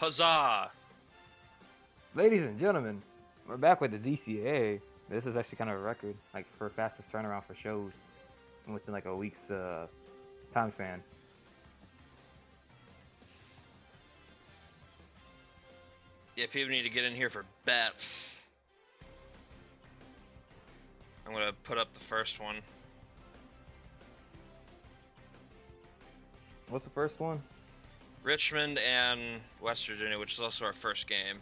Huzzah! Ladies and gentlemen, we're back with the DCAA. This is actually kind of a record, like for fastest turnaround for shows within like a week's time span. Yeah, people need to get in here for bets. I'm gonna put up the first one. What's the first one? Richmond and West Virginia, which is also our first game.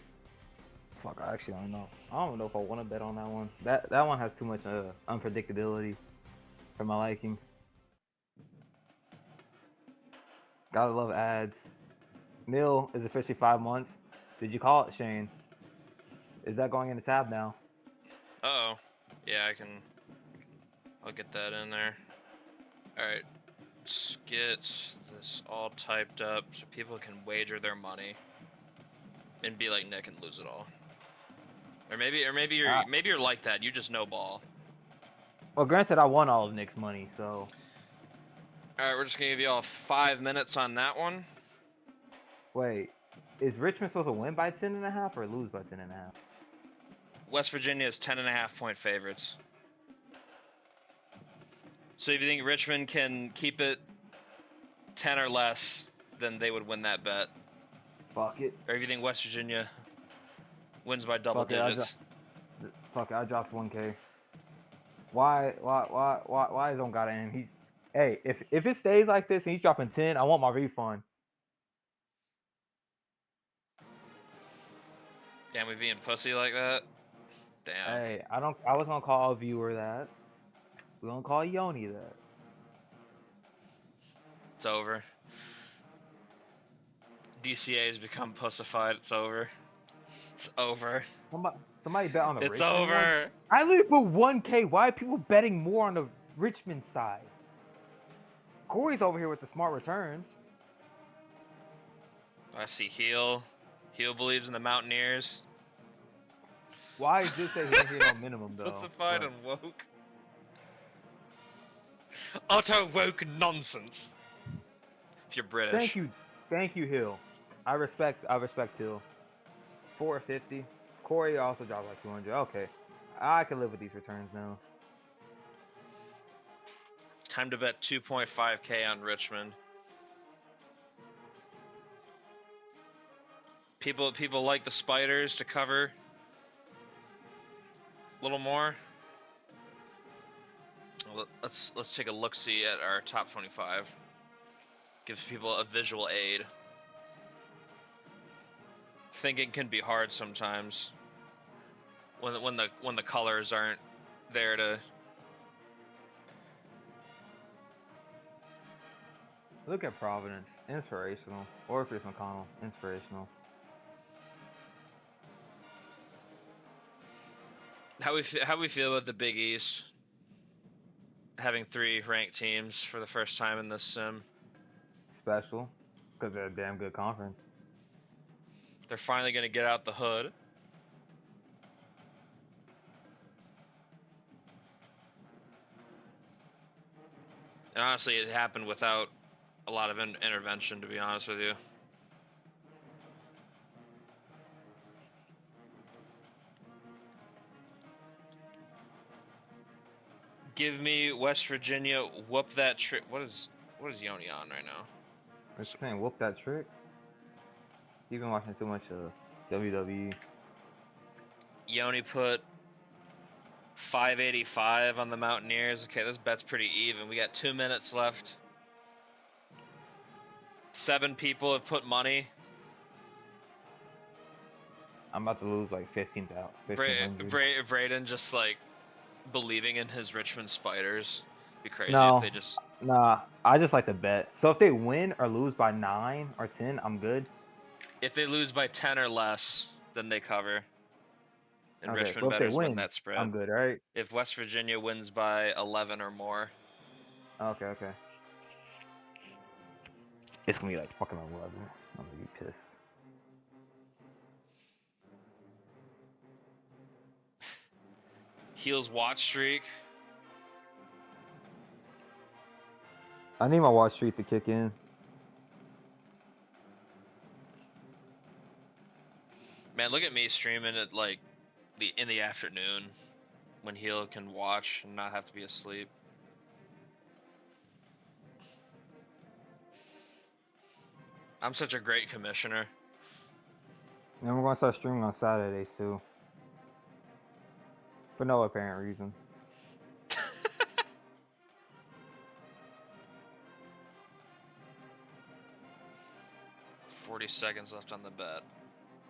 Fuck, I actually don't know. I don't know if I want to bet on that one. That one has too much unpredictability for my liking. Gotta love ads. Mill is officially 5 months. Did you call it, Shane? Is that going in the tab now? Uh oh. Yeah, I'll get that in there. Alright. Let's get this all typed up so people can wager their money. And be like Nick and lose it all. Or maybe you're like that, you just know ball. Well, granted, I won all of Nick's money, so. Alright, we're just gonna give you all 5 minutes on that one. Wait, is Richmond supposed to win by 10.5 or lose by 10.5? West Virginia is 10.5-point favorites. So if you think Richmond can keep it 10 or less, then they would win that bet. Fuck it. Or if you think West Virginia wins by double digits. Fuck it, I dropped 1K. Why don't got him? He's hey, if it stays like this and he's dropping 10, I want my refund. Damn, we being pussy like that? Damn. Hey, I was gonna call a viewer that. We're gonna call Yoni that. It's over. DCA has become pussified. It's over. It's over. Somebody bet on the It's Richmond over. one? I literally put 1K. Why are people betting more on the Richmond side? Corey's over here with the smart returns. I see Heel. Heel believes in the Mountaineers. Why is this that he didn't no minimum though? Pussified and woke. Utter woke nonsense. If you're British. Thank you, Hill. I respect Hill. 450. Corey also dropped like 200. Okay, I can live with these returns now. Time to bet 2.5K on Richmond. People like the Spiders to cover a little more. Let's take a look-see at our top 25. Gives people a visual aid. Thinking can be hard sometimes. When the colors aren't there to. Look at Providence, inspirational. Or Chris McConnell, inspirational. How we feel about the Big East? Having 3 ranked teams for the first time in this sim. Special, because they're a damn good conference. They're finally going to get out the hood. And honestly, it happened without a lot of intervention, to be honest with you. Give me West Virginia, whoop that trick. What is Yoni on right now? They're saying whoop that trick. You've been watching too much WWE. Yoni put 585 on the Mountaineers. Okay, this bet's pretty even. We got 2 minutes left. 7 people have put money. I'm about to lose like 15,000. Braden just like believing in his Richmond Spiders. Be crazy if they just. Nah, I just like to bet. So if they win or lose by 9 or 10, I'm good. If they lose by 10 or less, then they cover. And Okay, Richmond so if bettors they win that spread. I'm good, right? If West Virginia wins by 11 or more. Okay. It's gonna be like fucking 11. I'm gonna be pissed. Heels watch streak. I need my watch streak to kick in. Man, look at me streaming at like in the afternoon when he can watch and not have to be asleep. I'm such a great commissioner. And we're gonna start streaming on Saturdays too. For no apparent reason. 40 seconds left on the bet.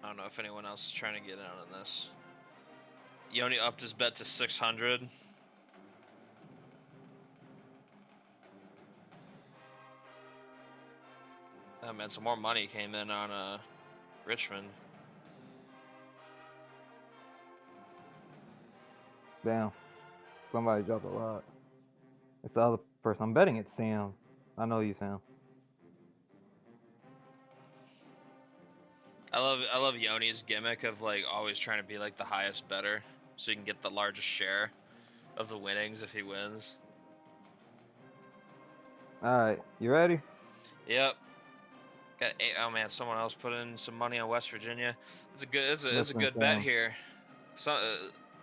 I don't know if anyone else is trying to get in on this. Yoni upped his bet to 600. Oh man, some more money came in on Richmond. Damn. Somebody dropped a lot. It's the other person. I'm betting it's Sam. I know you, Sam. I love Yoni's gimmick of like always trying to be like the highest bettor so he can get the largest share of the winnings if he wins. Alright, you ready? Yep. Got eight, oh man, someone else put in some money on West Virginia. It's a good it's a good bet here. So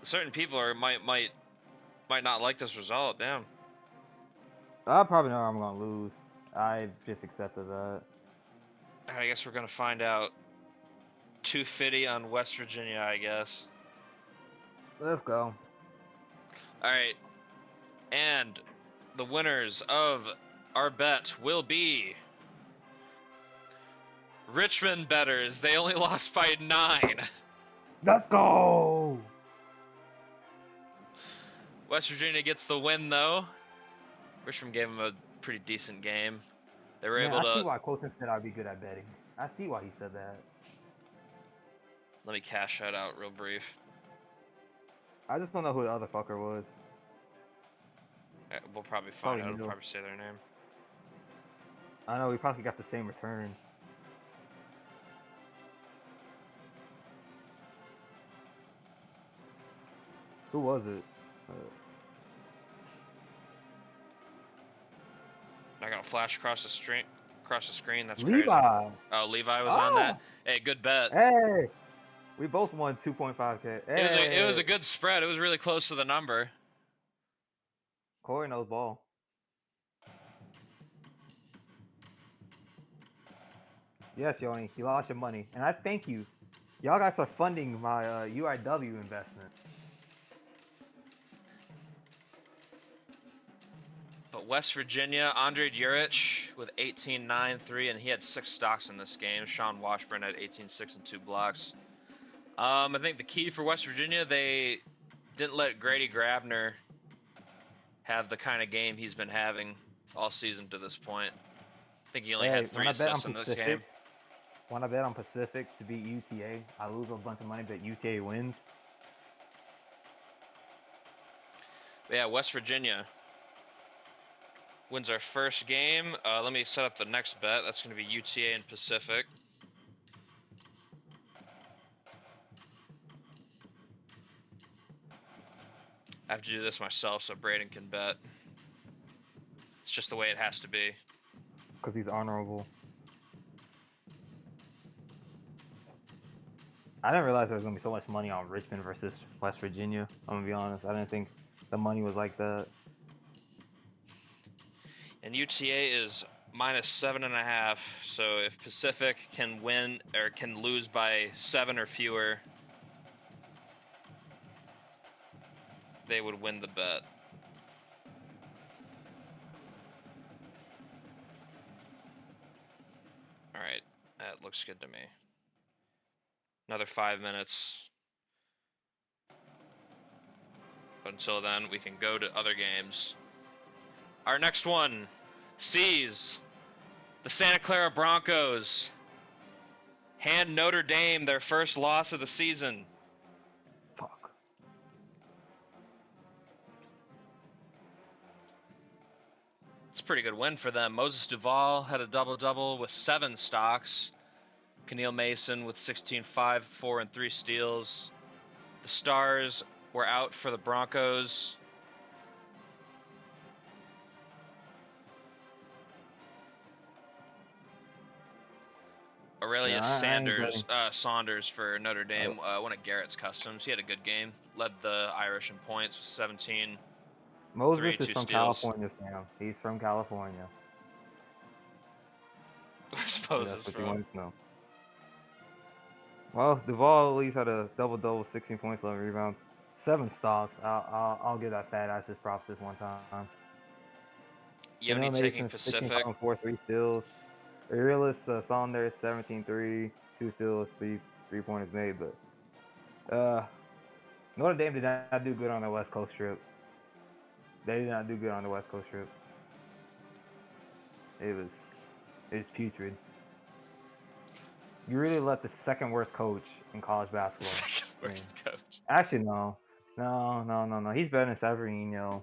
certain people might not like this result. Damn. I probably know I'm gonna lose. I just accepted that. I guess we're gonna find out. 250 on West Virginia, I guess. Let's go. Alright. And the winners of our bet will be Richmond bettors. They only lost by 9. Let's go! West Virginia gets the win, though. Richmond gave them a pretty decent game. They were able to... I see why Colton said I'd be good at betting. I see why he said that. Let me cash that out real brief. I just don't know who the other fucker was. We'll probably find out. We'll probably say their name. I know, we probably got the same return. Who was it? I got a flash across the screen. That's Levi. Crazy. Oh, Levi was on that. Hey, good bet. Hey, we both won 2.5K. Hey. It was a good spread. It was really close to the number. Corey knows ball. Yes, Yoni, you lost your money, and I thank you. Y'all guys are funding my UIW investment. But West Virginia, Andre Jurich with 18-9-3, and he had 6 stocks in this game. Sean Washburn had 18-6 and 2 blocks. I think the key for West Virginia, they didn't let Grady Grabner have the kind of game he's been having all season to this point. I think he only had 3 assists in this game. When I bet on Pacific to beat UTA, I lose a bunch of money, but UTA wins. But yeah, West Virginia wins our first game. Let me set up the next bet. That's going to be UTA and Pacific. I have to do this myself so Braden can bet. It's just the way it has to be. Because he's honorable. I didn't realize there was going to be so much money on Richmond versus West Virginia. I'm going to be honest. I didn't think the money was like that. And UTA is -7.5. So if Pacific can win or can lose by 7 or fewer, they would win the bet. All right, that looks good to me. Another 5 minutes. But until then, we can go to other games. Our next one sees the Santa Clara Broncos hand Notre Dame their first loss of the season. Fuck. It's a pretty good win for them. Moses Duval had a double-double with 7 stocks. Keneal Mason with 16, 5, 4, and 3 steals. The Stars were out for the Broncos. Aurelius Yeah, I ain't betting. Saunders for Notre Uh, Dame, one of Garrett's customs. He had a good game. Led the Irish in points, 17, Moses 3, is 2 from steals. California, Sam. He's from California. Where's If Moses that's what you from? wanted to know. Well, Duvall at least had a double-double, 16 points, 11 rebounds, 7 stops. I'll give that fat ass his props this one time. Yoni Daniel taking Mason, 16, Pacific. 5, 4, 3 steals. Aurelius Saunders, 17, 3, 2 steals, 3 pointers made. But Notre Dame did not do good on the West Coast trip. They did not do good on the West Coast trip. It was putrid. You really let the second worst coach in college basketball. Second worst coach. Actually, no. He's better than Severino.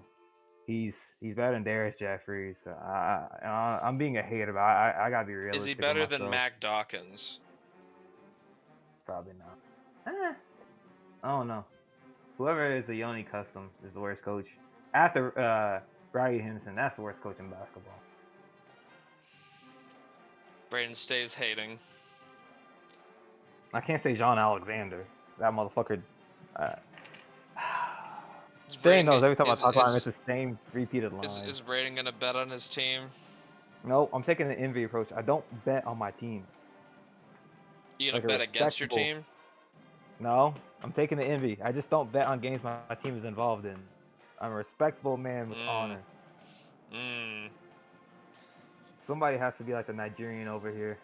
He's better than Darius Jeffries. I'm being a hater, but I gotta be realistic. Is he with better than myself. Mac Dawkins? Probably not. I don't know. Whoever is the Yoni Custom is the worst coach. After Brady Henderson, that's the worst coach in basketball. Braden stays hating. I can't say John Alexander. That motherfucker. Shane knows every time I talk about him, it's the same repeated line. Is Braden gonna bet on his team? No, I'm taking the envy approach. I don't bet on my teams. You gonna Like a bet against your respectable- team? No, I'm taking the envy. I just don't bet on games my team is involved in. I'm a respectable man with honor. Somebody has to be like a Nigerian over here.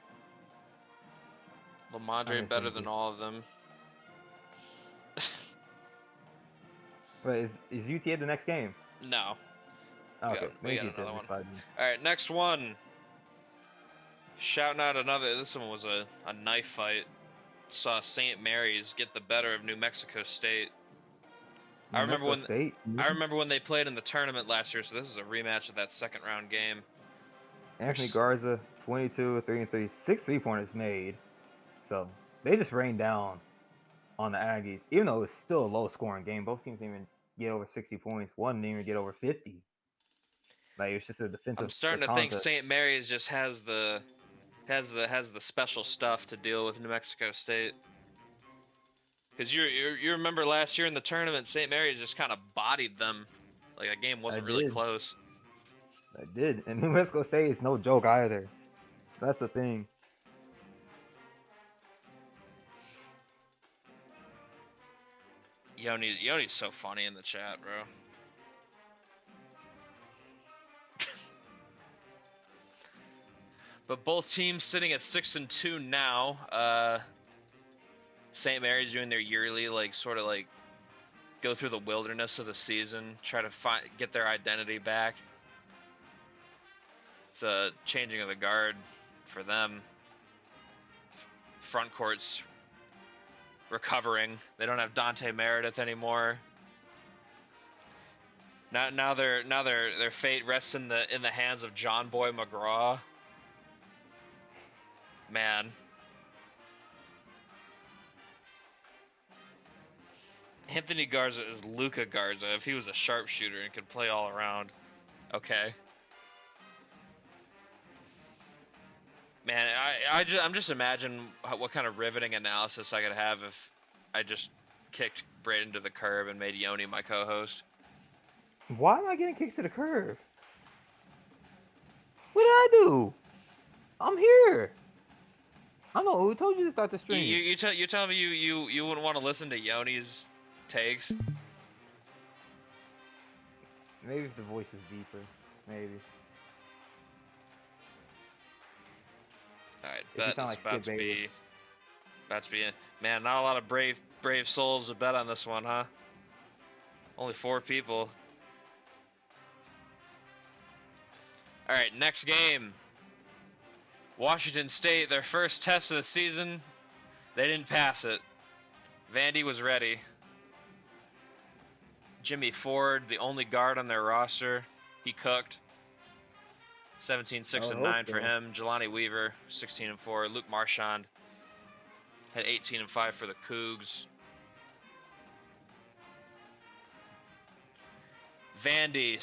Lamondre better than all of them. But is UTA the next game? No. Okay, we got another one. All right, next one. Shouting out another. This one was a knife fight. Saw St. Mary's get the better of New Mexico State. I remember when they played in the tournament last year. So this is a rematch of that second round game. Anthony Garza, 22, 3 and 3, 6 3-pointers made. So they just rained down on the Aggies, even though it was still a low-scoring game. Both teams didn't even get over 60 points. One didn't even get over 50. Like, it was just a defensive. I'm starting to think St. Mary's just has the special stuff to deal with New Mexico State. Because you remember last year in the tournament, St. Mary's just kind of bodied them. Like, that game wasn't really close. I did, and New Mexico State is no joke either. That's the thing. Yoni's so funny in the chat, bro. But both teams sitting at 6-2 now. St. Mary's doing their yearly, sort of go through the wilderness of the season, try to get their identity back. It's a changing of the guard for them. Front court's recovering. They don't have Dante Meredith anymore. Now their fate rests in the hands of John Boy McGraw. Man. Anthony Garza is Luka Garza if he was a sharpshooter and could play all around. Okay. Man, I'm just imagining what kind of riveting analysis I could have if I just kicked Braden to the curb and made Yoni my co-host. Why am I getting kicked to the curb? What did I do? I'm here. I don't know who told you to start the stream. You tell me you wouldn't want to listen to Yoni's takes. Maybe if the voice is deeper. Maybe. Alright, bet is about to be in. Man, not a lot of brave souls to bet on this one, huh? Only 4 people. Alright, next game. Washington State, their first test of the season. They didn't pass it. Vandy was ready. Jimmy Ford, the only guard on their roster, he cooked. 17, 6, and 9 for him. Jelani Weaver, 16 and 4. Luke Marchand had 18 and 5 for the Cougs. Vandy,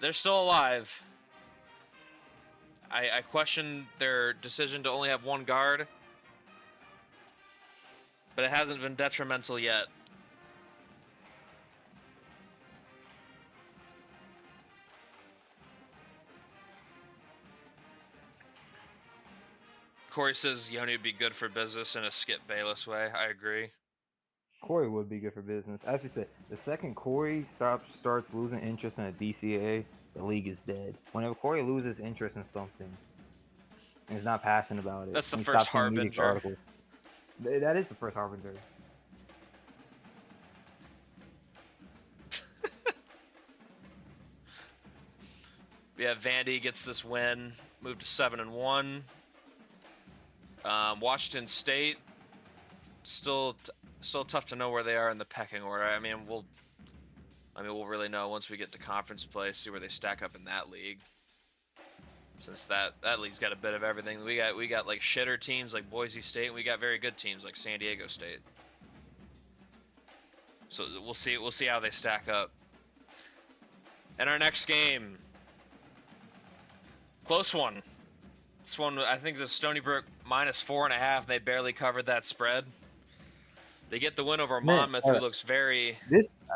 they're still alive. I question their decision to only have one guard, but it hasn't been detrimental yet. Corey says Yoni would be good for business in a Skip Bayless way. I agree. Corey would be good for business. As you said, the second Corey starts losing interest in a DCAA, the league is dead. Whenever Corey loses interest in something and is not passionate about it, That's the and he first stops reading media harbinger. articles, that is the first harbinger. Yeah, Vandy gets this win, moved to 7-1. Washington State still tough to know where they are in the pecking order. I mean, we'll really know once we get to conference play, see where they stack up in that league. Since that league's got a bit of everything. We got like shitter teams like Boise State, and we got very good teams like San Diego State. So we'll see how they stack up. And our next game, close one. This one, I think the Stony Brook -4.5. They barely covered that spread. They get the win over Monmouth, who looks very.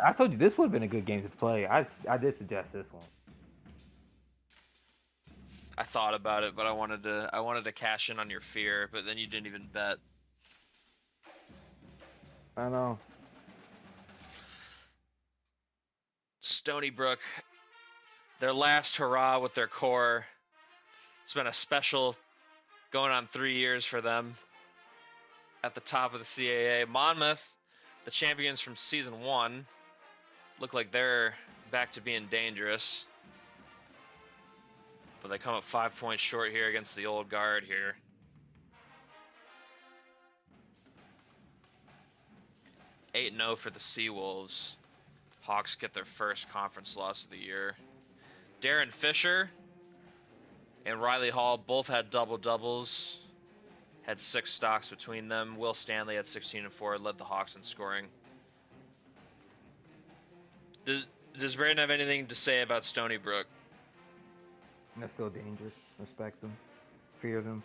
I told you this would have been a good game to play. I did suggest this one. I thought about it, but I wanted to cash in on your fear, but then you didn't even bet. I know. Stony Brook, their last hurrah with their core. It's been a special going on 3 years for them at the top of the CAA. Monmouth, the champions from season 1, look like they're back to being dangerous. But they come up 5 points short here against the old guard here. (8-0) for the Seawolves. Hawks get their first conference loss of the year. Darren Fisher and Riley Hall both had double-doubles. Had 6 stocks between them. Will Stanley at 16 and 4 led the Hawks in scoring. Does Braden have anything to say about Stony Brook? They're still dangerous. Respect them. Fear them.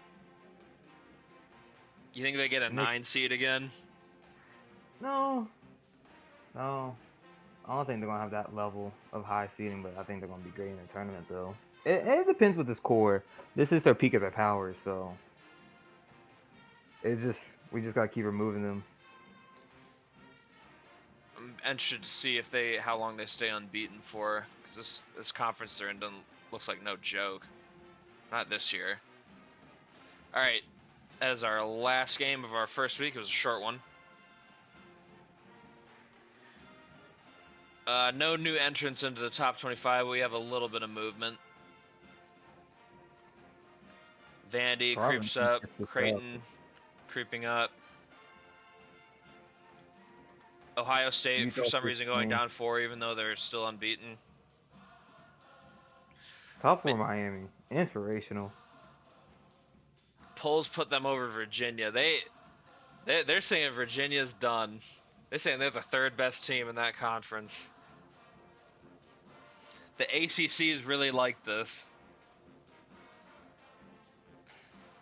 You think they get a 9 seed again? No. I don't think they're gonna have that level of high seeding, but I think they're gonna be great in the tournament though. It depends with this core. This is their peak of their powers, so we just gotta keep removing them. I'm interested to see how long they stay unbeaten for, because this conference they're in looks like no joke. Not this year. All right, that is our last game of our first week. It was a short one. No new entrants into the top 25. We have a little bit of movement. Vandy creeps up. Creighton creeping up. Ohio State, for some reason, going down 4, even though they're still unbeaten. Top 4 Miami. Inspirational. Polls put them over Virginia. They're saying Virginia's done. They're saying they're the 3rd best team in that conference. The ACCs really like this.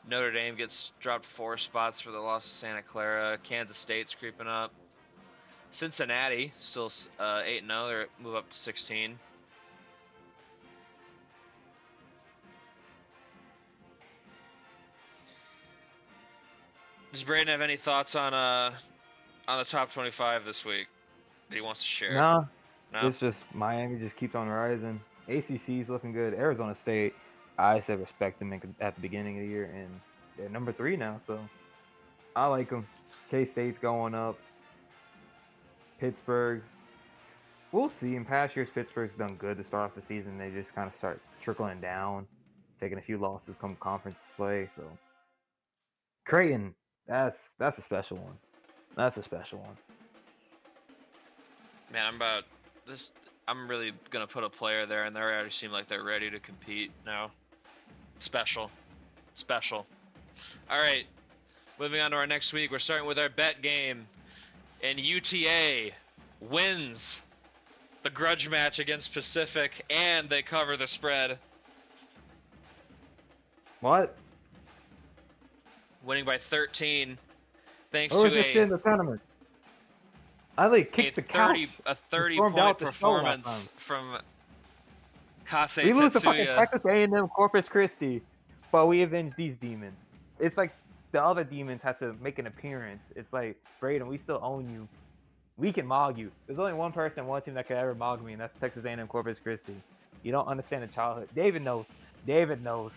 Notre Dame gets dropped 4 spots for the loss to Santa Clara. Kansas State's creeping up. Cincinnati still 8-0. They move up to 16. Does Braden have any thoughts on the top 25 this week that he wants to share? No. It's just Miami just keeps on rising. ACC's looking good. Arizona State, I said respect them at the beginning of the year, and they're number 3 now, so I like them. K-State's going up. Pittsburgh, we'll see. In past years, Pittsburgh's done good to start off the season. They just kind of start trickling down, taking a few losses come conference play. So Creighton, that's a special one. That's a special one. Man, I'm really gonna put a player there, and they already seem like they're ready to compete now. Special. All right, moving on to our next week. We're starting with our bet game, and UTA wins the grudge match against Pacific, and they cover the spread. What? winning by 13, thanks Where was to this shit in the tournament? I like a kicked the couch 30 a and 30 stormed point out the show last performance time. from Kase We lose to fucking Tetsuya. Texas A&M Corpus Christi, but we avenge these demons. It's like the other demons have to make an appearance. It's like, Braden, we still own you. We can mog you. There's only one person, one team that could ever mog me, and that's Texas A&M Corpus Christi. You don't understand the childhood. David knows. David knows.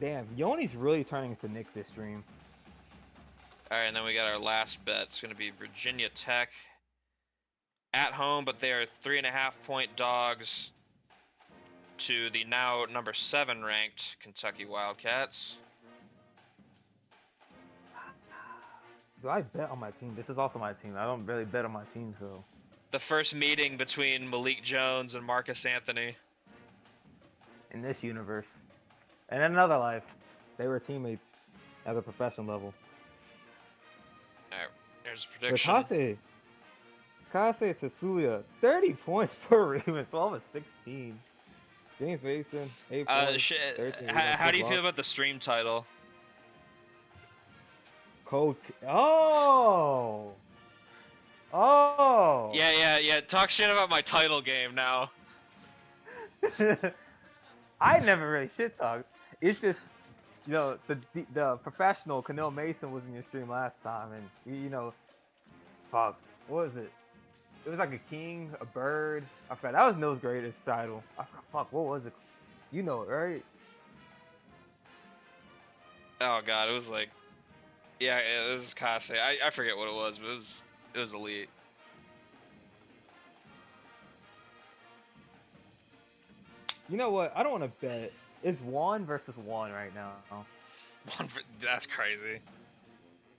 Damn, Yoni's really turning to Nick this stream. All right, and then we got our last bet. It's going to be Virginia Tech at home, but they are 3.5-point dogs to the now number 7 ranked Kentucky Wildcats. Do I bet on my team? This is also my team. I don't really bet on my team, so. The first meeting between Malik Jones and Marcus Anthony. In this universe. And in another life, they were teammates at a professional level. Alright, there's a prediction. Kase Tetsuya, 30 points per Raven, 12 of 16. James Mason, 8 points. How do you feel about the stream title? Coach. Oh! Oh! Yeah. Talk shit about my title game now. I never really shit talked. It's just, the professional Canal Mason was in your stream last time, and fuck, what was it? It was like a king, a bird. I forgot. That was No's greatest title. I forgot, fuck, what was it? You know it, right? Oh god, it was like, yeah, this is Kase. I forget what it was, but it was elite. You know what? I don't want to bet. It's 1 versus 1 right now. That's crazy.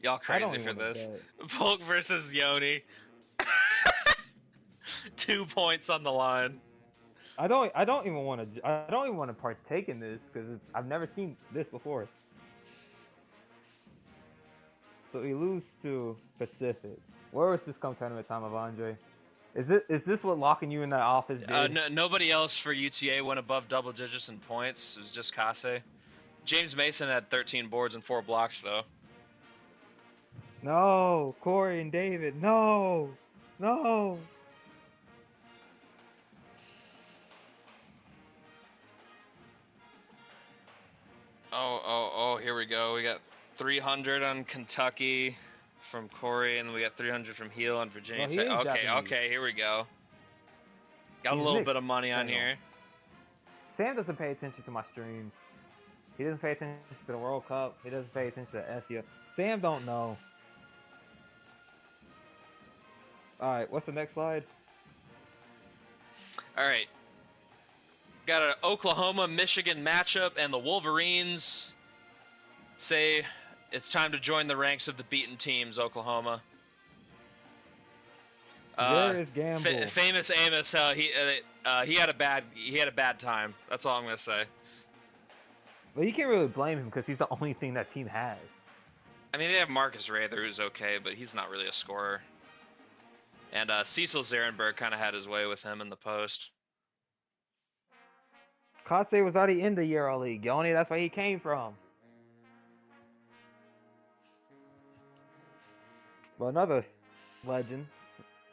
Y'all crazy for this. Polk versus Yoni. 2 points on the line. I don't even want to partake in this because I've never seen this before. So we lose to Pacific. Where was this come tournament time of Andre? Is this what locking you in that office did? Nobody else for UTA went above double digits in points. It was just Kase. James Mason had 13 boards and 4 blocks though. No, Corey and David. No. Oh, here we go. We got 300 on Kentucky from Corey, and we got 300 from Heel on Virginia Tech. Okay, here we go. Got a little bit of money on here. Sam doesn't pay attention to my streams. He doesn't pay attention to the World Cup. He doesn't pay attention to SEO. Sam don't know. Alright, what's the next slide? Alright. Got an Oklahoma-Michigan matchup, and the Wolverines say it's time to join the ranks of the beaten teams, Oklahoma. Where is Gamble? Famous Amos, he had a bad time. That's all I'm gonna say. Well, you can't really blame him because he's the only thing that team has. I mean, they have Marcus Rather, who's okay, but he's not really a scorer. And Cecil Zarenberg kind of had his way with him in the post. Kase was already in the Euro League, Yoni. That's where he came from. Well, another legend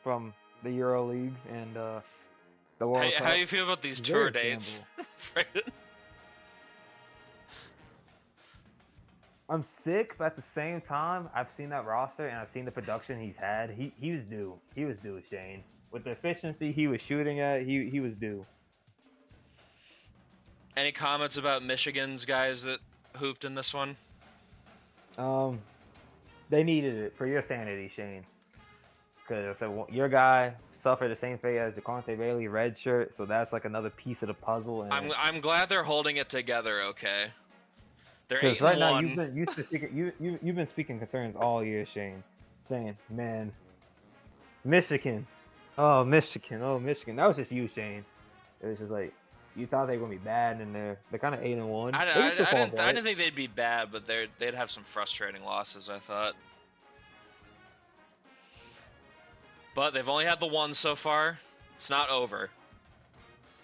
from the Euro League and the World Cup. How do you feel about these tour dates? I'm sick, but at the same time, I've seen that roster and I've seen the production he's had. He was due. He was due, Shane. With the efficiency he was shooting at, he was due. Any comments about Michigan's guys that hooped in this one? They needed it for your sanity, Shane. Because your guy suffered the same fate as DeQuante Bailey, red shirt, so that's like another piece of the puzzle. And I'm glad they're holding it together. Okay. They're 8-1. Right now you've been speaking concerns all year, Shane, saying, man, Michigan. Oh, Michigan. That was just you, Shane. It was just like you thought they were gonna be bad, and they're kind of 8-1. I didn't think they'd be bad, but they'd have some frustrating losses, I thought. But they've only had the one so far. It's not over.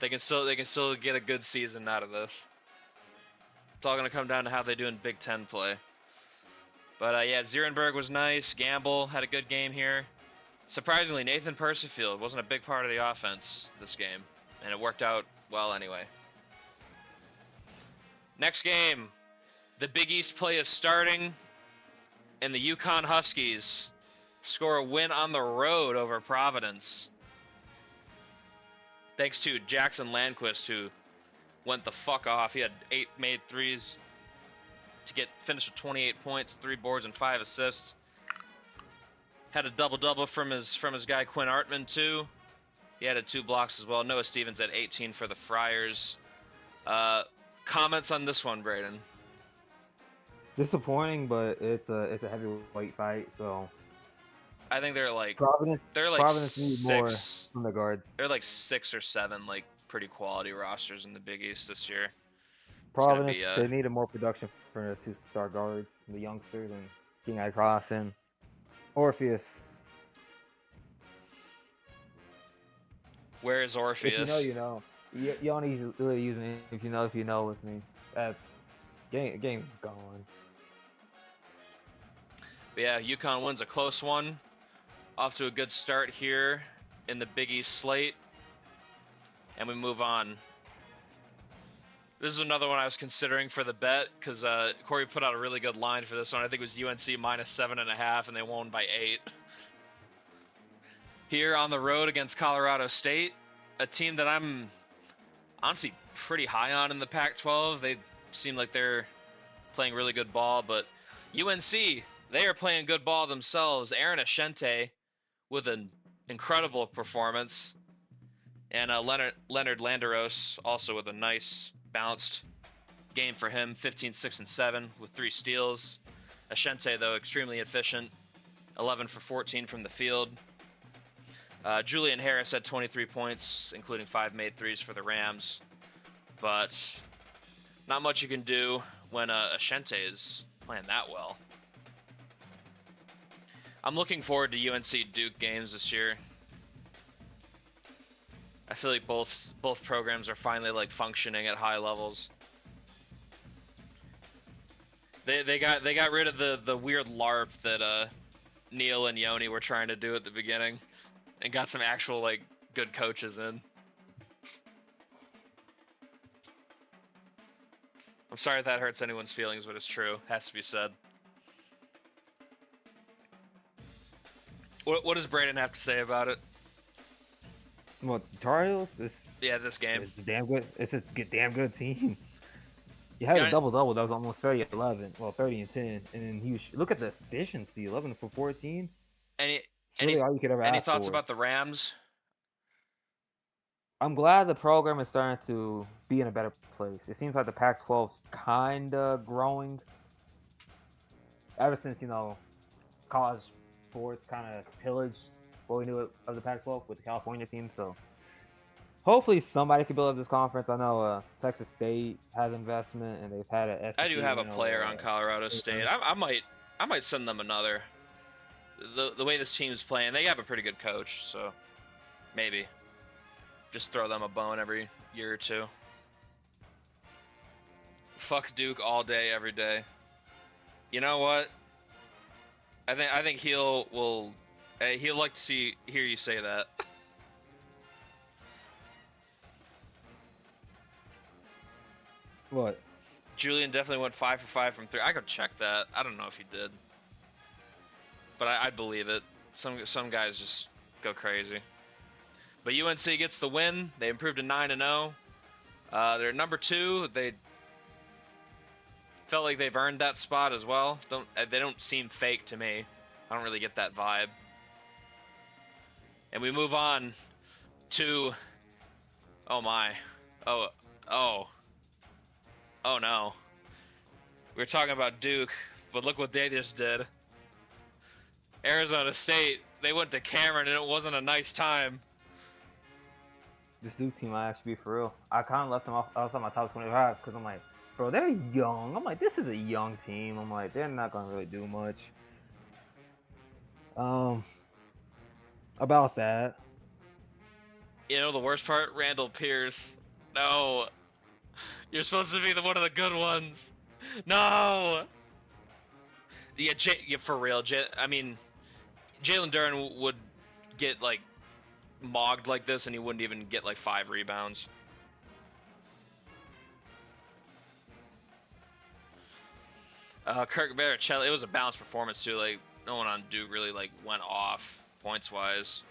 They can still get a good season out of this. It's all gonna come down to how they do in Big Ten play. But yeah, Zierenberg was nice. Gamble had a good game here. Surprisingly, Nathan Percifield wasn't a big part of the offense this game, and it worked out well anyway. Next game, the Big East play is starting, and the UConn Huskies score a win on the road over Providence. Thanks to Jackson Landquist, who went the fuck off. He had 8 made threes to finish with 28 points, 3 boards, and 5 assists. Had a double-double from his guy Quinn Artman too. He added 2 blocks as well. Noah Stevens at 18 for the Friars. Comments on this one, Braden? Disappointing, but it's a heavyweight fight, so I think they're like Providence needs more 6. from the guards. They're like 6 or 7 like pretty quality rosters in the Big East this year. Providence, they needed more production for the 2-star guards, the youngsters, and King Cross and Orpheus. Where is Orpheus? If you know, you know. You only really using it if you know with me. That's game's gone. But yeah, UConn wins a close one. Off to a good start here in the Big East slate. And we move on. This is another one I was considering for the bet because Corey put out a really good line for this one. I think it was UNC minus 7.5, and they won by 8. Here on the road against Colorado State, a team that I'm honestly pretty high on in the Pac-12. They seem like they're playing really good ball, but UNC, they are playing good ball themselves. Aaron Ashente with an incredible performance, and Leonard Landeros also with a nice balanced game for him. 15, 6, and 7 with 3 steals. Ashente, though, extremely efficient. 11 for 14 from the field. Julian Harris had 23 points, including 5 made threes for the Rams. But not much you can do when Ashente is playing that well. I'm looking forward to UNC Duke games this year. I feel like both programs are finally like functioning at high levels. They got rid of the weird LARP that Neil and Yoni were trying to do at the beginning, and got some actual like good coaches in. I'm sorry if that hurts anyone's feelings, but it's true. Has to be said. What does Braden have to say about it? What, Tar Heels? This game. It's damn good. It's a damn good team. You had a double-double that was almost 30-11. Well, 30 and 10, and then look at the efficiency, 11 for 14. All you could ever any ask thoughts for. about the Rams? I'm glad the program is starting to be in a better place. It seems like the Pac-12's kind of growing. Ever since, college sports kind of pillaged what we knew of the Pac-12 with the California team. So hopefully somebody can build up this conference. I know Texas State has investment, and they've had a. I do have a player on Colorado State. I might send them another. The way this team's playing, they have a pretty good coach, so maybe just throw them a bone every year or 2. Fuck Duke all day, every day. You know what? I think he'll like to hear you say that. What? Julian definitely went 5 for 5 from 3. I could check that. I don't know if he did, but I believe it. Some guys just go crazy. But UNC gets the win. They improved to 9-0. They're number 2. They felt like they've earned that spot as well. They don't seem fake to me. I don't really get that vibe. And we move on to, oh my, oh no. We were talking about Duke, but look what they just did. Arizona State, they went to Cameron, and it wasn't a nice time. This Duke team might actually be for real. I kind of left them off outside my top 25 because I'm like, bro, they're young. I'm like, this is a young team. I'm like, they're not going to really do much. About that, You know the worst part? Randall Pierce. No. You're supposed to be one of the good ones. No. Yeah, yeah, for real. I mean, Jalen Duren would get like mogged like this, and he wouldn't even get like 5 rebounds. Kirk Baracelli, it was a balanced performance too. Like no one on Duke really like went off points wise.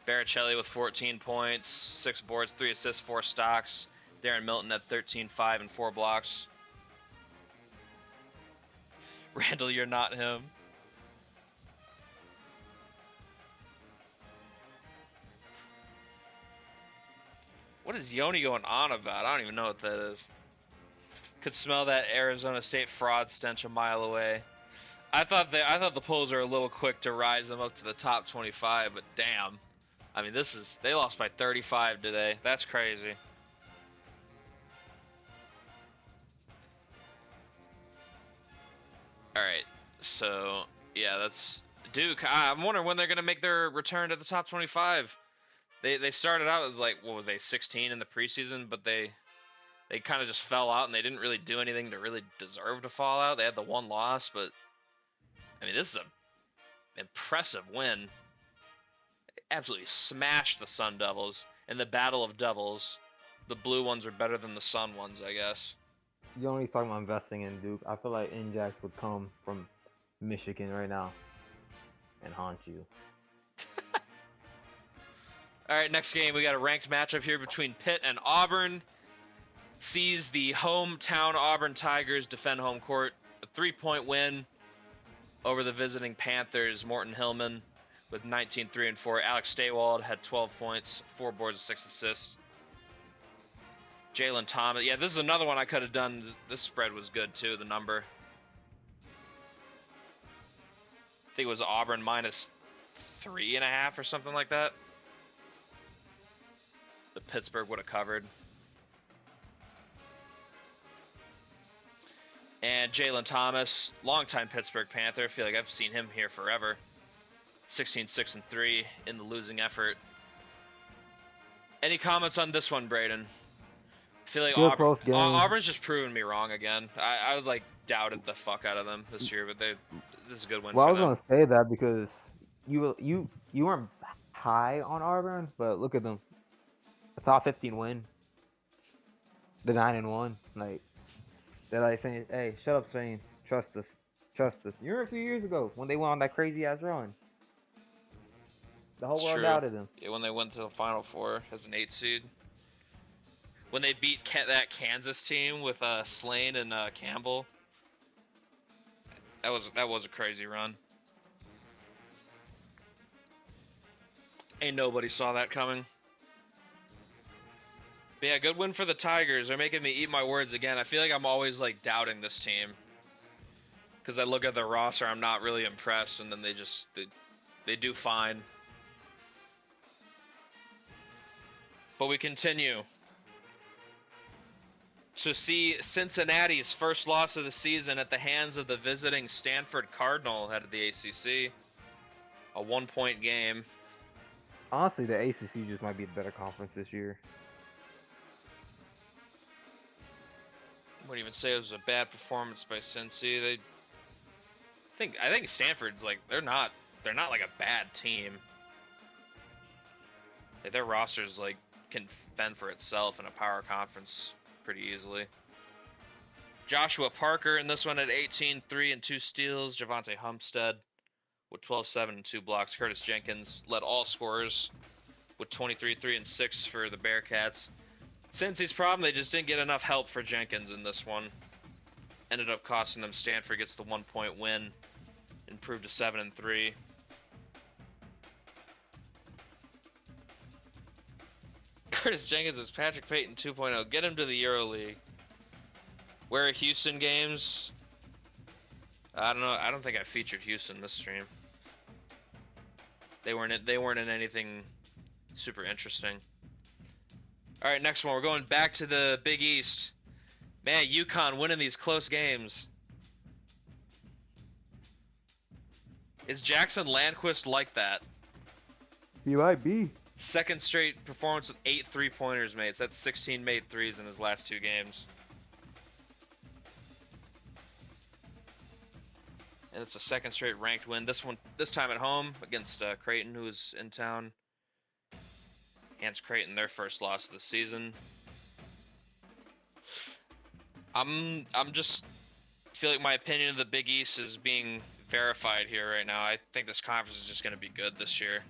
Baracelli with 14 points, 6 boards, 3 assists, 4 stocks. Darren Milton at 13, 5, and 4 blocks. Randall, you're not him. What is Yoni going on about? I don't even know what that is. Could smell that Arizona State fraud stench a mile away. I thought the polls are a little quick to rise them up to the top 25, but damn. I mean, they lost by 35 today. That's crazy. All right. So, yeah, that's Duke. I'm wondering when they're going to make their return to the top 25. They started out with like, what were they, 16 in the preseason, but they kind of just fell out and they didn't really do anything to really deserve to fall out. They had the one loss, but I mean, this is a impressive win. They absolutely smashed the Sun Devils in the Battle of Devils. The blue ones are better than the Sun ones, I guess. You only talking about investing in Duke. I feel like Njax would come from Michigan right now and haunt you. All right, next game, we got a ranked matchup here between Pitt and Auburn. Sees the hometown Auburn Tigers defend home court. A 3-point win over the visiting Panthers. Morton Hillman with 19, 3, and 4. Alex Staywald had 12 points, 4 boards, and 6 assists. Jalen Thomas. Yeah, this is another one I could have done. This spread was good, too, the number. I think it was Auburn minus 3.5 or something like that. The Pittsburgh would have covered. And Jalen Thomas, longtime Pittsburgh Panther. I feel like I've seen him here forever. 16, 6, and 3 in the losing effort. Any comments on this one, Braden? I feel like Auburn's just proving me wrong again. I would like doubted the fuck out of them this year, but this is a good win for them. Well, I was gonna say that because you weren't high on Auburn, but look at them. A top 15 win. The 9-1. Like they're like saying, "Hey, shut up, Spain. Trust us. Trust us." You remember a few years ago when they went on that crazy ass run. The whole world doubted them. Yeah, when they went to the Final Four as an 8 seed. When they beat that Kansas team with Slane and Campbell. That was a crazy run. Ain't nobody saw that coming. But yeah, good win for the Tigers. They're making me eat my words again. I feel like I'm always like doubting this team. Because I look at their roster, I'm not really impressed, and then they do fine. But we continue to see Cincinnati's first loss of the season at the hands of the visiting Stanford Cardinal head of the ACC. A 1-point game. Honestly, the ACC just might be the better conference this year. I wouldn't even say it was a bad performance by Cincy. I think Stanford's like they're not like a bad team. Like, their roster's like can fend for itself in a power conference pretty easily. Joshua Parker in this one at 18, 3, and 2 steals. Javante Humstead with 12, 7, and 2 blocks. Curtis Jenkins led all scorers with 23, 3, and 6 for the Bearcats. Cincy's problem, they just didn't get enough help for Jenkins in this one. Ended up costing them. Stanford gets the 1-point win. Improved to 7 and 3. Curtis Jenkins is Patrick Payton 2.0. Get him to the EuroLeague. Where are Houston games? I don't know. I don't think I featured Houston this stream. They weren't in anything super interesting. All right, next one. We're going back to the Big East. Man, UConn winning these close games. Is Jackson Landquist like that? He might be. Second straight performance with 8 3-pointers, mates. That's 16 made threes in his last 2 games. And it's a second straight ranked win. This time at home against Creighton, who was in town. Hands Creighton their first loss of the season. I'm just feel like my opinion of the Big East is being verified here right now. I think this conference is just going to be good this year.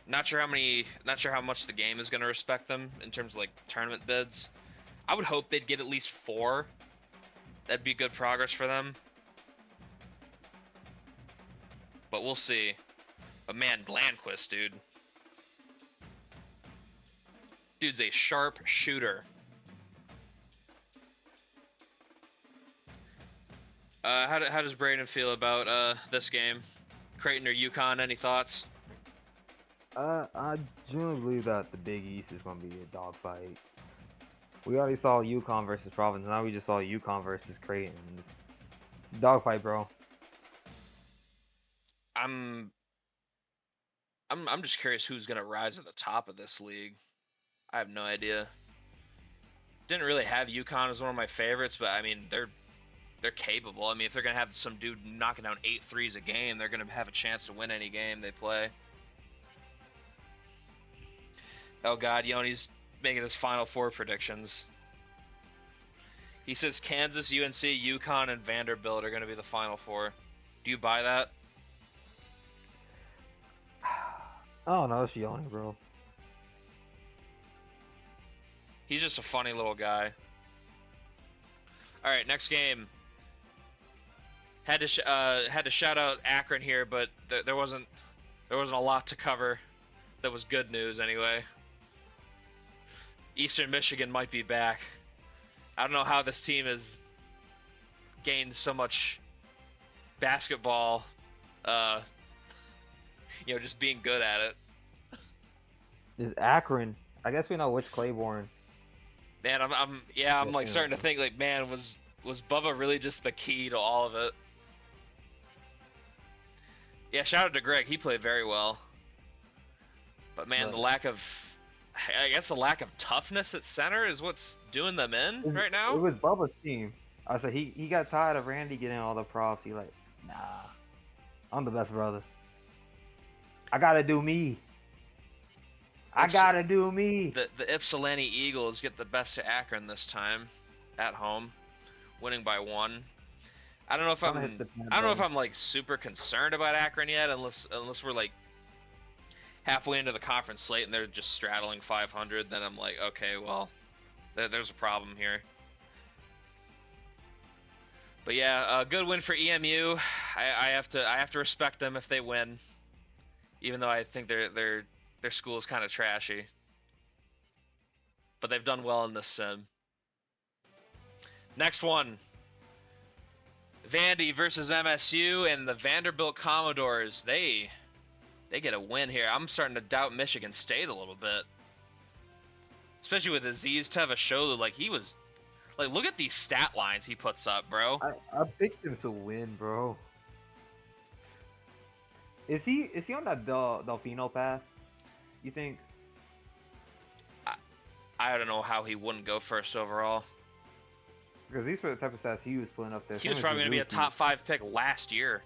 Not sure how much the game is going to respect them in terms of like tournament bids. I would hope they'd get at least 4. That'd be good progress for them. But we'll see. But man, Landquist, dude. Dude's a sharp shooter. How does Braden feel about this game? Creighton or UConn? Any thoughts? I generally believe that the Big East is going to be a dogfight. We already saw UConn versus Providence. Now we just saw UConn versus Creighton. Dogfight, bro. I'm just curious who's gonna rise at the top of this league. I have no idea. Didn't really have UConn as one of my favorites, but I mean they're capable. I mean, if they're gonna have some dude knocking down 8 threes a game, they're gonna have a chance to win any game they play. Oh God, Yoni's making his Final Four predictions. He says Kansas, UNC, UConn, and Vanderbilt are gonna be the Final Four. Do you buy that? I don't know, it's Yoni, bro. He's just a funny little guy. All right, next game. Had to shout out Akron here, but there wasn't a lot to cover. That was good news anyway. Eastern Michigan might be back. I don't know how this team has gained so much basketball. Just being good at it. Is Akron? I guess we know which Claiborne. Man, I'm like starting to think like, man, was Bubba really just the key to all of it? Yeah, shout out to Greg. He played very well. But man, the lack of toughness at center is what's doing them in right now. It was Bubba's team. I said he got tired of Randy getting all the props. He like, nah, I'm the best brother. I gotta do me. I gotta do me. The Ypsilanti Eagles get the best of Akron this time, at home, winning by 1. I don't know if I'm like super concerned about Akron yet, unless we're like halfway into the conference slate and they're just straddling 500. Then I'm like, okay, well, there's a problem here. But yeah, a good win for EMU. I have to respect them if they win, even though I think their school is kind of trashy. But they've done well in this sim. Next one. Vandy versus MSU, and the Vanderbilt Commodores. They get a win here. I'm starting to doubt Michigan State a little bit. Especially with Aziz Tevasholu. Like, he was... Like, look at these stat lines he puts up, bro. I picked him to win, bro. Is he on that Delfino path? You think? I don't know how he wouldn't go first overall. Because these were the type of stats he was putting up there. He was probably going to be a top 5 pick last year.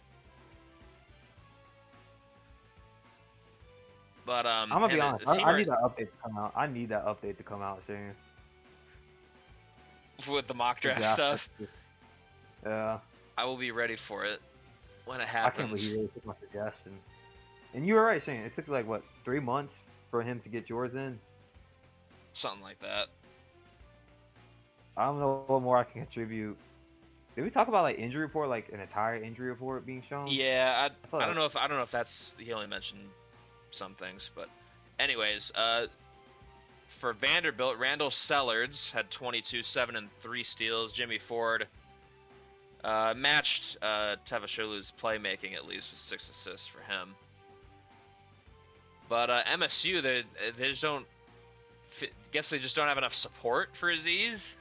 But I'm gonna be honest. I need that update to come out. I need that update to come out soon. With the mock draft stuff. Yeah. I will be ready for it when it happens. I can't believe he really took my suggestion. And you were right, Shane. It took like what 3 months for him to get yours in. Something like that. I don't know what more I can contribute. Did we talk about like injury report, like an entire injury report being shown? Yeah, I don't know if that's, he only mentioned some things, but anyways, for Vanderbilt, Randall Sellards had 22, 7, and 3 steals. Jimmy Ford matched Tevasholu's playmaking at least with 6 assists for him. But MSU, they just don't. Guess they just don't have enough support for Aziz.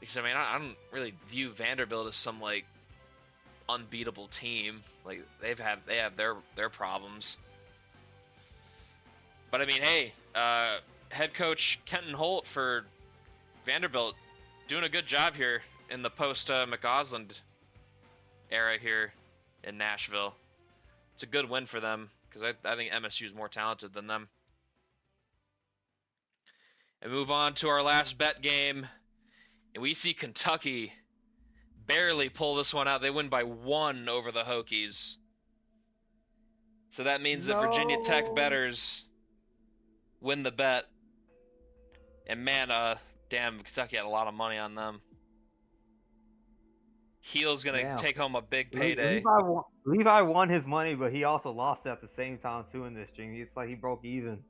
Because I mean, I don't really view Vanderbilt as some like unbeatable team. Like they have their problems. But I mean, hey, head coach Kenton Holt for Vanderbilt doing a good job here in the post McCausland era here in Nashville. It's a good win for them because I think MSU is more talented than them. And move on to our last bet game, and we see Kentucky barely pull this one out. They win by 1 over the Hokies. So that means that Virginia Tech No. bettors win the bet. And man, damn, Kentucky had a lot of money on them. Heel's gonna Damn. take home a big payday. Levi won his money, but he also lost at the same time too in this stream. It's like he broke even.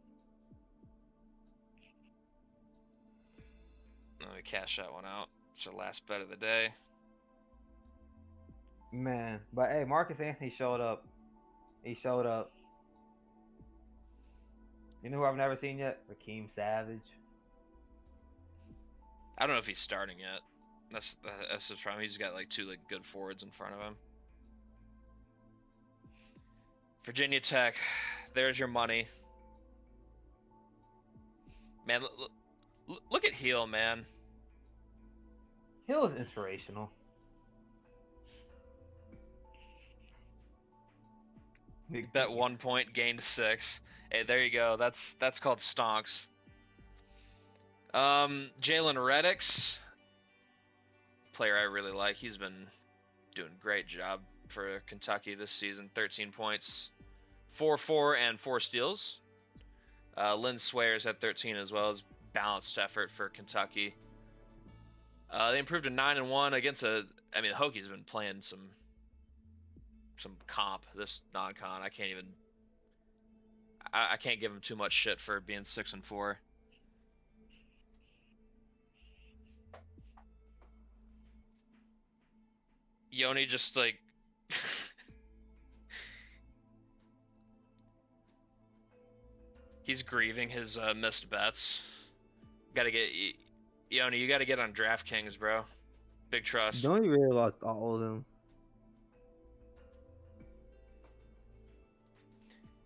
Let me cash that one out. It's our last bet of the day. Man, but hey, Marcus Anthony showed up. He showed up. You know who I've never seen yet? Raheem Savage. I don't know if he's starting yet. That's his problem. He's got like 2 like good forwards in front of him. Virginia Tech, there's your money. Man, look at Heel, man. Hill is inspirational. Bet 1 point, gained 6. Hey, there you go. That's called stonks. Jalen Reddix, player I really like. He's been doing a great job for Kentucky this season. 13 points, 4 and 4 steals. Lynn Swayers at 13 as well as balanced effort for Kentucky. They improved to 9-1 against the Hokies have been playing some comp this non-con. I can't give them too much shit for being 6-4. Yoni just like he's grieving his missed bets. Gotta get Yoni. You gotta get on DraftKings, bro. Big trust. Don't you really lost all of them?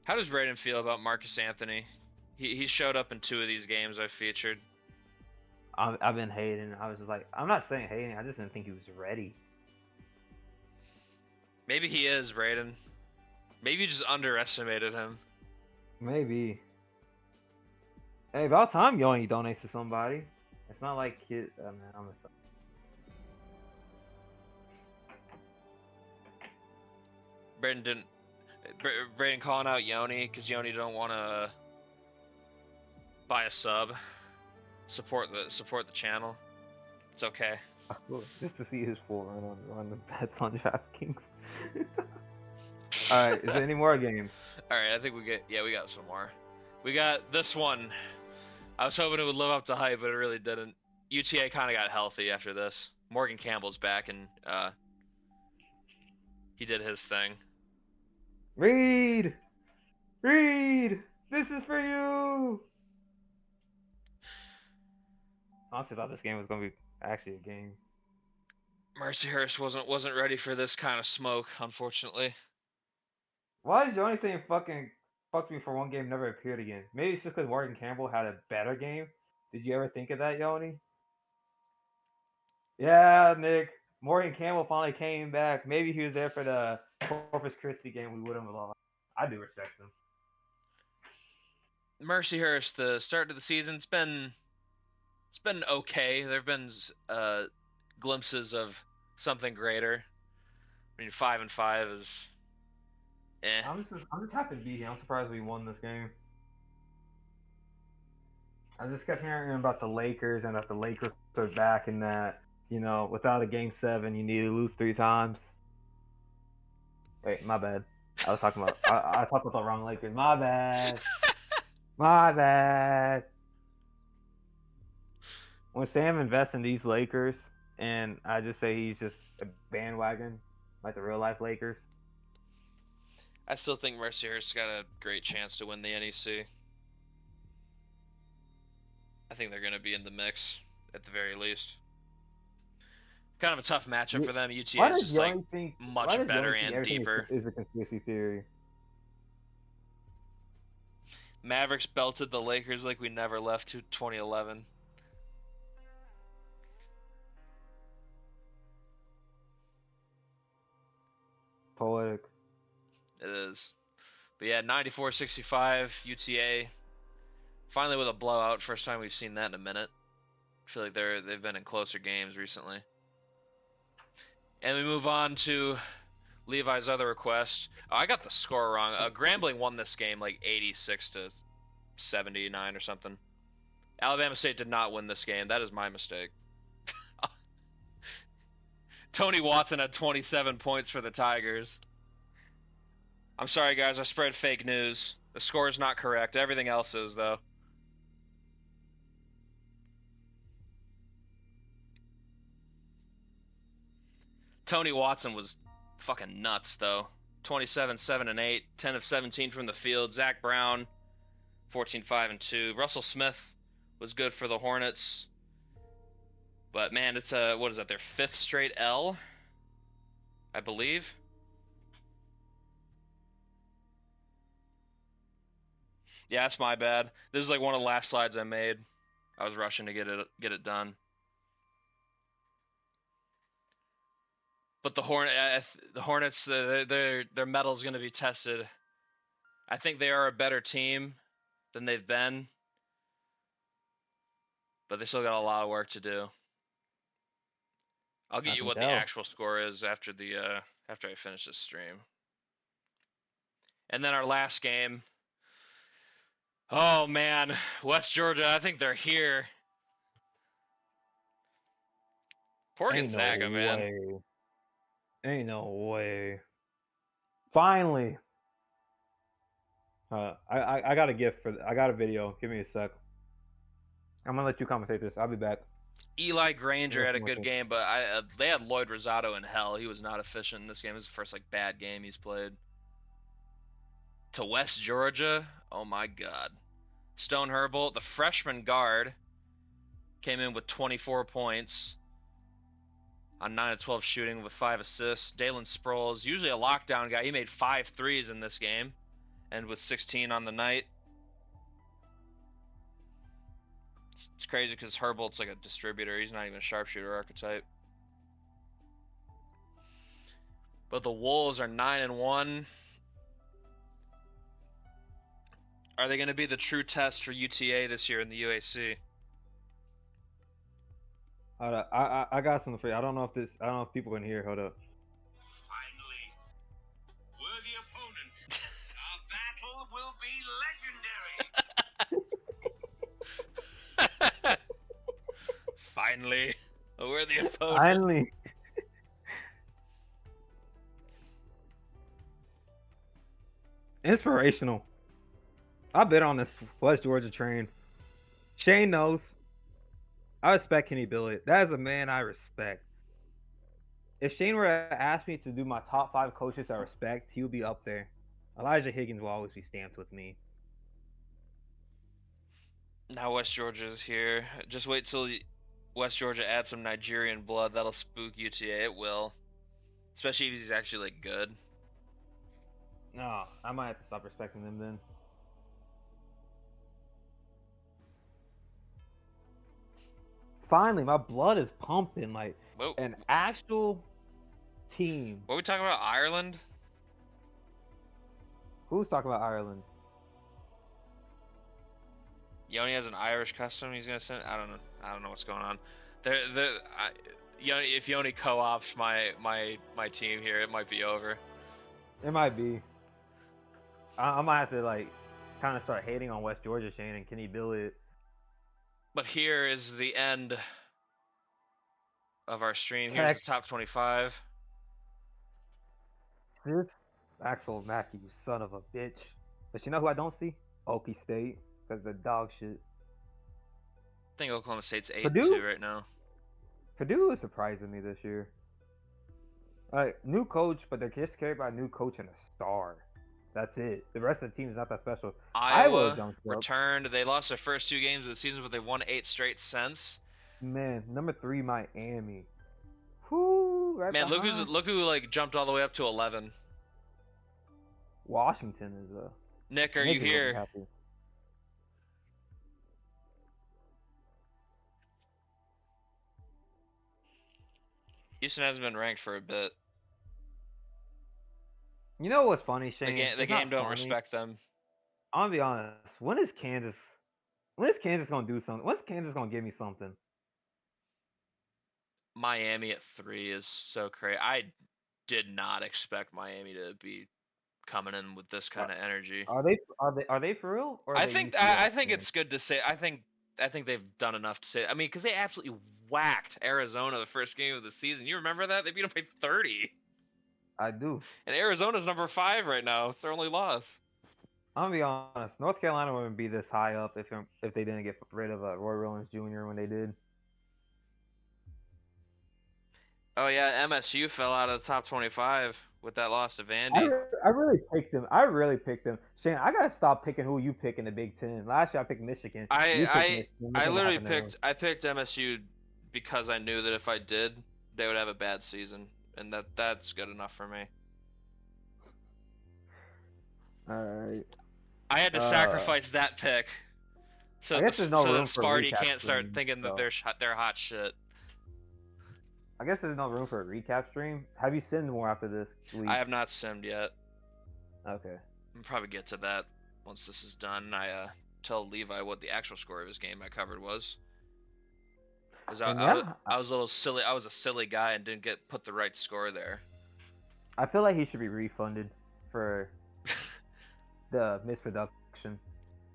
How does Braden feel about Marcus Anthony? He showed up in 2 of these games I've featured. I've been hating. I was just like, I'm not saying hating. I just didn't think he was ready. Maybe he is, Braden. Maybe you just underestimated him. Maybe. Hey, about time Yoni donates to somebody. It's not like man, I'm a... Braden calling out Yoni because Yoni don't want to buy a sub. Support the channel. It's okay. Just to see his full run on the bets on DraftKings. All right, is there any more games? All right, I think we got some more. We got this one. I was hoping it would live up to hype, but it really didn't. UTA kind of got healthy after this. Morgan Campbell's back, and he did his thing. Reed, this is for you. Honestly, thought this game was gonna be actually a game. Mercyhurst wasn't ready for this kind of smoke, unfortunately. Why is Johnny saying fucking fucked me for one game, never appeared again? Maybe it's just because Morgan Campbell had a better game. Did you ever think of that, Yoni? Yeah, Nick. Morgan Campbell finally came back. Maybe he was there for the Corpus Christi game we wouldn't have lost. I do respect him. Mercyhurst, the start of the season, it's been okay. There have been glimpses of something greater. I mean, 5-5 is. I'm just happy to be here. I'm surprised we won this game. I just kept hearing about the Lakers and that the Lakers are back and that, without a game 7, you need to lose 3 times. Wait, my bad. I was talking about. I talked about the wrong Lakers. My bad. My bad. When Sam invests in these Lakers, and I just say he's just a bandwagon, like the real life Lakers. I still think Mercier's got a great chance to win the NEC. I think they're going to be in the mix at the very least. Kind of a tough matchup for them. UTA is just like much better and deeper. Is a conspiracy theory. Mavericks belted the Lakers like we never left to 2011. Poetic. It is. But yeah, 94-65 UTA. Finally with a blowout. First time we've seen that in a minute. I feel like they've been in closer games recently. And we move on to Levi's other request. Oh, I got the score wrong. Grambling won this game like 86-79 or something. Alabama State did not win this game. That is my mistake. Tony Watson had 27 points for the Tigers. I'm sorry, guys. I spread fake news. The score is not correct. Everything else is, though. Tony Watson was fucking nuts, though. 27, 7, and 8. 10 of 17 from the field. Zach Brown, 14, 5, and 2. Russell Smith was good for the Hornets. But, man, it's what is that, their 5th straight L? I believe. Yeah, that's my bad. This is like one of the last slides I made. I was rushing to get it done. But the Hornets, their mettle is going to be tested. I think they are a better team than they've been, but they still got a lot of work to do. I'll get you what the actual score is after I finish this stream. And then our last game. Oh man, West Georgia. I think they're here. Poor Gonzaga, man. Ain't no way. Finally. I got a gift I got a video. Give me a sec. I'm gonna let you commentate this. I'll be back. Eli Granger had a good game, but they had Lloyd Rosado in hell. He was not efficient in this game. It was the first bad game he's played. To West Georgia, oh my God. Stone Herbold, the freshman guard, came in with 24 points on 9 of 12 shooting with 5 assists. Dalen Sproles, usually a lockdown guy, he made 5 threes in this game, and with 16 on the night. It's crazy because Herbold's like a distributor. He's not even a sharpshooter archetype. But the Wolves are 9-1. Are they going to be the true test for UTA this year in the UAC? I got something for you. I don't know if people can hear. Hold up. Finally, worthy opponent. Our battle will be legendary. Finally, a worthy opponent. Finally. Inspirational. I bet on this West Georgia train. Shane knows. I respect Kenny Billett. That is a man I respect. If Shane were to ask me to do my top 5 coaches I respect, he would be up there. Elijah Higgins will always be stamped with me. Now West Georgia's here. Just wait till West Georgia adds some Nigerian blood. That'll spook UTA. It will. Especially if he's actually good. No, I might have to stop respecting them then. Finally, my blood is pumping like Whoa. An actual team. What are we talking about? Ireland? Who's talking about Ireland? Yoni has an Irish custom he's gonna send. I don't know what's going on. If Yoni co-ops my team here, it might be over. It might be. I might have to kind of start hating on West Georgia, Shane, and Kenny Billett. But here is the end of our stream. Here's the top 25. This Maxwell Mackey, you son of a bitch. But you know who I don't see? Okie State, because they're dog shit. I think Oklahoma State's 8-2 right now. Purdue is surprising me this year. New coach, but they're just carried by a new coach and a star. That's it. The rest of the team is not that special. Iowa returned. They lost their first 2 games of the season, but they've won 8 straight since. Man, number 3 Miami. Whoo, right man, behind. look who jumped all the way up to 11. Washington is Nick, are you here? Houston hasn't been ranked for a bit. You know what's funny, The Shane? game, the It's game not don't funny. respect them. I'm gonna be honest. When is Kansas? When is Kansas gonna do something? When's Kansas gonna give me something? Miami at 3 is so crazy. I did not expect Miami to be coming in with this kind of energy. Are they for real? Or are I they think UCF? I think it's good to say. I think they've done enough to say. I mean, because they absolutely whacked Arizona the first game of the season. You remember that? They beat them by 30, I do. and Arizona's number 5 right now. It's their only loss. I'm gonna be honest. North Carolina wouldn't be this high up if they didn't get rid of Roy Rollins Jr. when they did. Oh yeah, MSU fell out of the top 25 with that loss to I, Vandy. I really picked them. I really picked them. Shane, I gotta stop picking who you pick in the Big Ten. Last year I picked Michigan. You picked Michigan. Look I what literally happened to them. I picked MSU because I knew that if I did, they would have a bad season, and that's good enough for me. All right. I had to sacrifice that pick so I that guess there's no room for a Sparty recap can't start stream, thinking that so. they're hot shit. I guess there's no room for a recap stream. Have you simmed more after this week? I have not simmed yet. Okay. I'll probably get to that once this is done. I tell Levi what the actual score of his game I covered was. Because I was a little silly. I was a silly guy and didn't put the right score there. I feel like he should be refunded for the misproduction.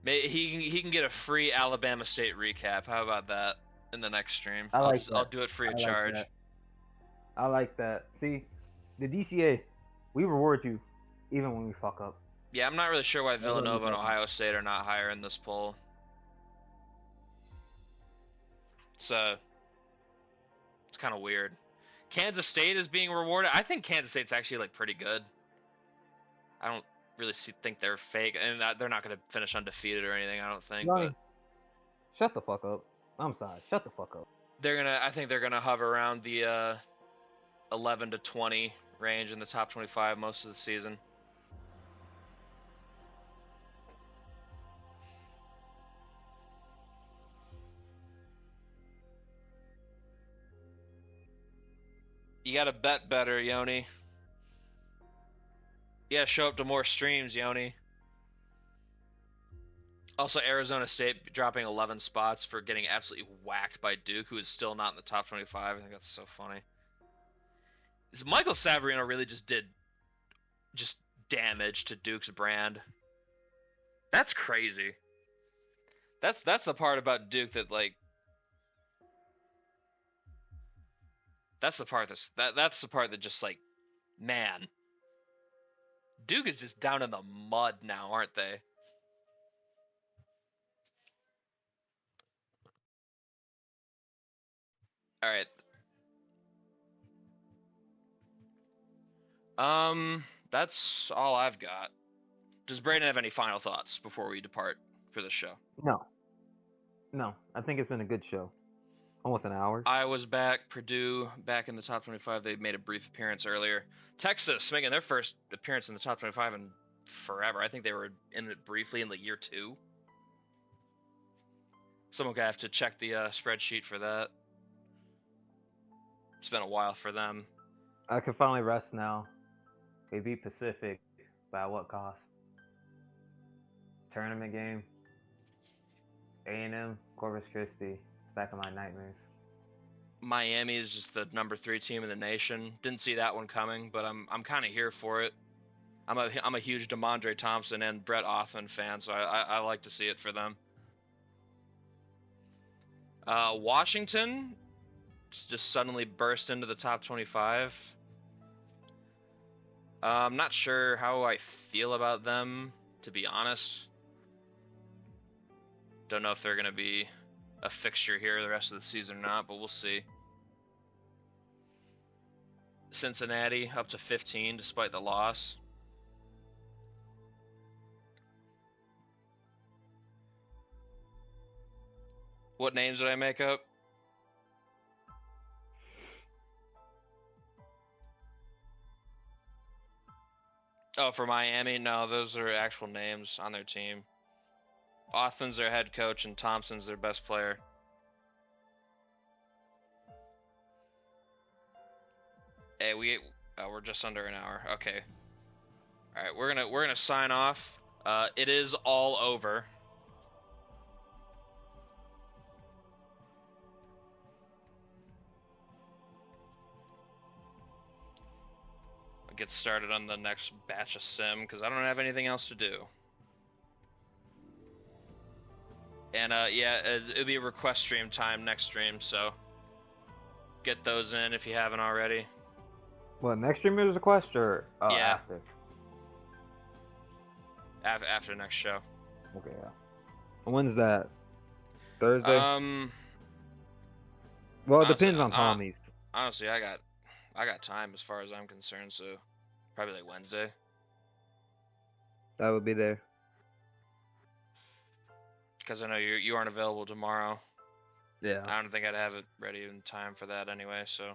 He can get a free Alabama State recap. How about that in the next stream? I'll do it free of charge. I like that. See, the DCAA, we reward you even when we fuck up. Yeah, I'm not really sure why Villanova and Ohio State are not higher in this poll. It's kind of weird. Kansas State is being rewarded. I think Kansas State's actually like pretty good. I don't really think they're fake, and they're not going to finish undefeated or anything. I don't think. Johnny, but shut the fuck up. I'm sorry. Shut the fuck up. I think they're gonna hover around the 11 to 20 range in the top 25 most of the season. You gotta bet better, Yoni. You gotta show up to more streams, Yoni. Also, Arizona State dropping 11 spots for getting absolutely whacked by Duke, who is still not in the top 25. I think that's so funny. Michael Savarino really just did damage to Duke's brand. That's crazy. That's the part about Duke that like. That's the part that just like, man. Duke is just down in the mud now, aren't they? All right. That's all I've got. Does Brayden have any final thoughts before we depart for this show? No. I think it's been a good show. Almost an hour. Iowa's back. Purdue back in the top 25. They made a brief appearance earlier. Texas making their first appearance in the top 25 in forever. I think they were in it briefly in like year 2. Someone gonna have to check the spreadsheet for that. It's been a while for them. I can finally rest now. They beat Pacific, but at what cost? Tournament game. A&M, Corpus Christi, back in my nightmares. Miami is just the number 3 team in the nation. Didn't see that one coming, but I'm kind of here for it. I'm a huge DeMondre Thompson and Brett Othman fan, so I like to see it for them. Washington just suddenly burst into the top 25. I'm not sure how I feel about them, to be honest. Don't know if they're going to be a fixture here the rest of the season or not, but we'll see. Cincinnati up to 15 despite the loss. What names did I make up? Oh, for Miami? No, those are actual names on their team. Othman's their head coach and Thompson's their best player. Hey, we're just under an hour. Okay. All right, we're gonna sign off. It is all over. I'll get started on the next batch of sim because I don't have anything else to do. And yeah, it'll be a request stream time next stream, so get those in if you haven't already. Well, next stream is request or Yeah. after? After next show. Okay, yeah. When's that? Thursday? Well, it honestly, depends on Tommy's. Honestly, I got time as far as I'm concerned, so probably like Wednesday. That would be there. Because I know you aren't available tomorrow. Yeah. I don't think I'd have it ready in time for that anyway, so.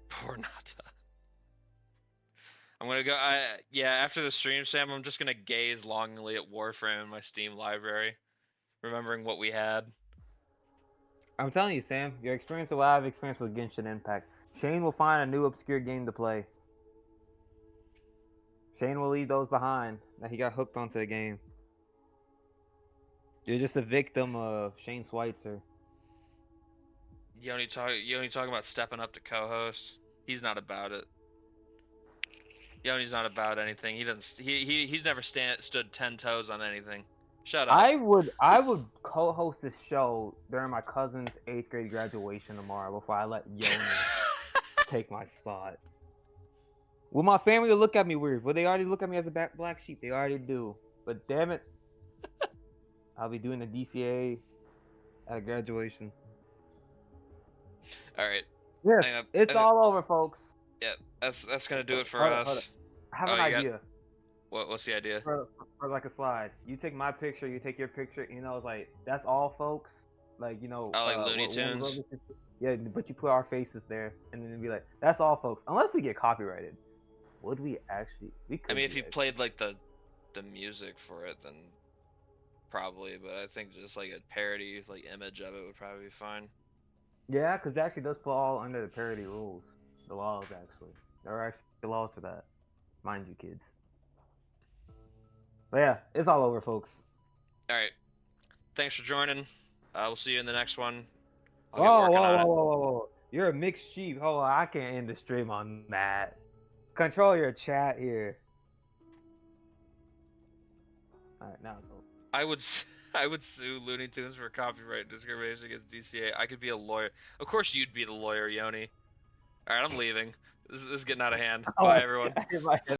Poor Nata. I'm gonna go. Yeah. After the stream, Sam, I'm just gonna gaze longingly at Warframe in my Steam library, remembering what we had. I'm telling you, Sam, your experience will have experience with Genshin Impact. Shane will find a new obscure game to play. Shane will leave those behind that he got hooked onto the game. You're just a victim of Shane Schweitzer. You only talking about stepping up to co-host. He's not about it. Yoni's not about anything. He doesn't. He's never stood 10 toes on anything. Shut up. I would co-host this show during my cousin's 8th grade graduation tomorrow before I let Yoni take my spot. Will my family look at me weird? Well, they already look at me as a black sheep. They already do. But damn it, I'll be doing the DCAA at a graduation. All right. Yes, it's all over, folks. Yeah, that's gonna do it for Hold us. on. I have an idea. What's the idea? For like a slide. You take my picture, you take your picture, you know, it's like, that's all, folks. Like, you know. Oh, like Looney Tunes? Yeah, but you put our faces there, and then it'd be like, that's all, folks. Unless we get copyrighted. Would we actually? We could. I mean, if you played like the music for it, then probably. But I think just like a parody, like image of it would probably be fine. Yeah, because it actually does fall under the parody rules. The laws, actually. There are actually laws for that. Mind you, kids. But yeah, it's all over, folks. All right. Thanks for joining. We'll see you in the next one. Whoa. You're a mixed sheep. Hold on, I can't end the stream on that. Control your chat here. Alright, now it's over. I would sue Looney Tunes for copyright discrimination against DCAA. I could be a lawyer. Of course you'd be the lawyer, Yoni. Alright, I'm leaving. This is getting out of hand. Bye, everyone.